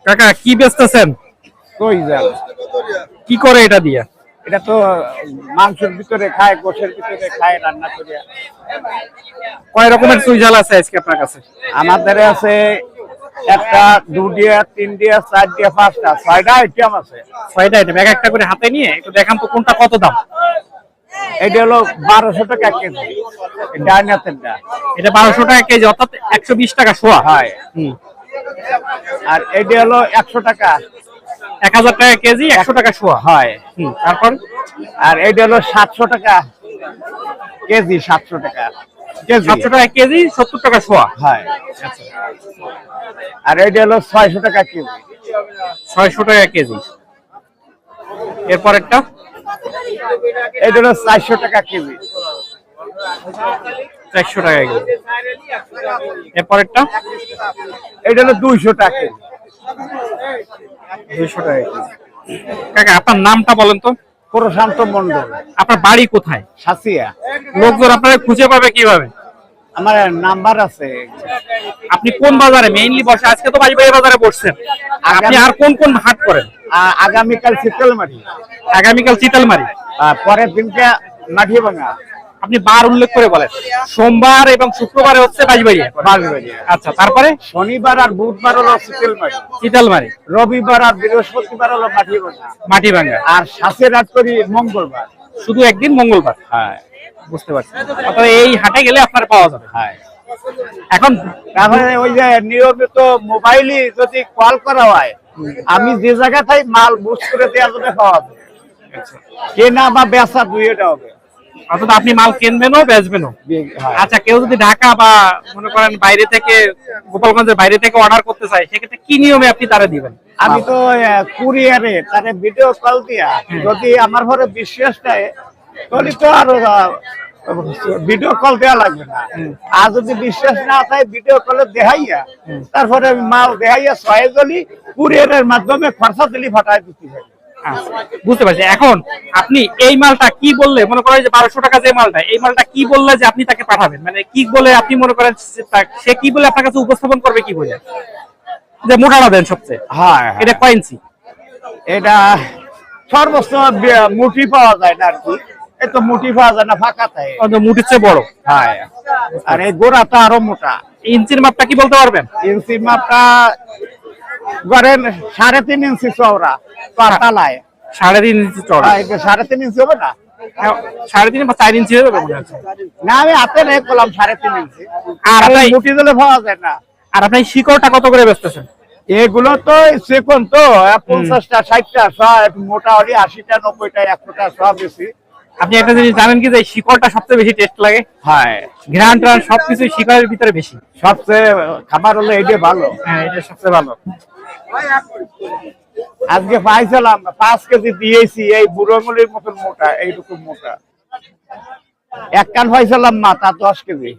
কাকা কি বেচতেছেন? কই যান? কি করে এটা দিয়ে? এটা তো মাংসের ভিতরে খায়, গোশের ভিতরে খায় রান্না করে। কয় রকমের সুইজাল আছে আজকে আপনার কাছে? আমাদের আছে একটা, দুটিয়া, তিনটিয়া, চারটিয়া, পাঁচটা, 6টা আইটেম আছে। 6টা আইটেম এক একটা করে হাতে নিয়ে একটু দেখান তো কোনটা কত দাম। এটা হলো 1200 টাকা কেজি, ডাইনাতেরটা। এটা 1200 টাকা কেজি, অর্থাৎ 120 টাকা শোয়া। হয়। আর এটা হলো 100 টাকা, 1000 টাকা কেজি, 100 টাকা শোয়া। হয়। তারপর আর এটা হলো 700 টাকা কেজি, 700 টাকা কেজি, 700 টাকা কেজি, 70 টাকা শোয়া। হয়। আর এটা হলো 600 টাকা কেজি, 600 টাকা কেজি। এরপরেরটা এটা হলো 400 টাকা কেজি, 400 টাকা কেজি। এরপরেরটা এটা হলো 200 টাকা কেজি, 200 টাকা কেজি। কাকা আপনার নামটা বলেন তো? প্রশান্ত মন্ডল। আপনার বাড়ি কোথায়? সাসিয়া। লোকজন আপনারা খুঁজে পাবে কিভাবে? আমার নাম্বার আছে। আপনি কোন বাজারে মেইনলি বসে? আজকে তো বাড়ি বাজারে বসছেন, আপনি আর কোন কোন হাট করেন? আগামীকাল শীতলমারি, আগামীকাল চিতালমারি, পরের দিনকে মাটিভাঙ্গা। আপনি বার উল্লেখ করে বলেন। সোমবার এবং শুক্রবারে হচ্ছে বাড়ি। আচ্ছা, তারপরে শনিবার আর বুধবার হলো চিতালমারি, রবিবার আর বৃহস্পতিবার হলো মাটিভাঙ্গা, আর শ্বাসের রাত করি মঙ্গলবার। শুধু একদিন মঙ্গলবার। হ্যাঁ, বুঝতে পারছি। অর্থাৎ এই হাটে গেলে আপনার পাওয়া যাবে। হ্যাঁ। এখন তারপরে ওই যে নিয়মিত মোবাইলে যদি কল করা হয়, আমি যে জায়গাটাই মাল বুঝ করে দেওয়া যাবে, পাওয়া যাবে। কেনা বা বেচা দুইটা হবে। অর্থাৎ আপনি মাল কিনবেনও বেচবেনও। হ্যাঁ। আচ্ছা, কেউ যদি ঢাকা বা মনে করেন বাইরে থেকে, গোপালগঞ্জের বাইরে থেকে অর্ডার করতে চায়, সেক্ষেত্রে কি নিয়মে আপনি তারা দিবেন? আমি তো কুরিয়ারে তারে ভিডিও কল দিয়া, যদি আমার ঘরে বিশ্বাস দেয় তাহলে তো আরো ভিডিও কল দেওয়া লাগবে না। আর যদি বিশ্বাস না থাকে ভিডিও কলে দেখাইয়া, তারপরে আমি মাল দেখাইয়া সহজলি কুরিয়ারের মাধ্যমে খরচা দিলি ফাটাই দিতে হবে। বুঝতে পারছি। এখন আপনি এই মালটা কি বললে, মনে করেন যে 1200 টাকা যে মালটা, এই মালটা কি বললে যে আপনি তাকে পাঠাবেন, মানে কি বলে আপনি মনে করেন সে কি বলে আপনার কাছে উপস্থাপন করবে, কি বলে যে মোটাটা দেন সবচেয়ে? হ্যাঁ, এটা কয় ইঞ্চি? এটা সর্বোচ্চ মুঠি পাওয়া যায় না আর কি। এই তো মুঠি পাওয়া যায় না, ফাঁকা থাকে, মুঠির চেয়ে বড়। হ্যাঁ। আর এই গোড়াটা আরো মোটা। ইঞ্চির মাপটা কি বলতে পারবেন? ইঞ্চির মাপটা ধরেন 3.5 ইঞ্চি চওড়া, পাতালায় 3.5 ইঞ্চি চওড়া। 3.5 ইঞ্চি হবে না? 3.5 বা 4 ইঞ্চি হবে মনে হচ্ছে। না, আমি হাতে রেখে করলাম 3.5 ইঞ্চি। আর আপনার মুঠি দিলে পাওয়া যায় না। আর আপনি শিকড়টা কত করে বেচতেছেন? এগুলো তো সেকন তো 50টা, 60টা, সব মোটা হলে 80টা, 90টা, 100টা সব বেশি। আপনি একটা জিনিস জানেন কি, যে শিকড়টা সবচেয়ে বেশি টেস্ট লাগে? হ্যাঁ, ঘ্রাণ টান সবকিছু শিকড়ের ভিতরে বেশি। সবচেয়ে খাবার হলো এটা ভালো। হ্যাঁ, এটা সবচেয়ে ভালো। আজকে পাইছিলাম 5 কেজি দিয়েছি, এই বুড়ো আঙুলের মতন মোটা, এইরকম মোটা। এক কান পাইছিলাম মাথা 10 কেজি।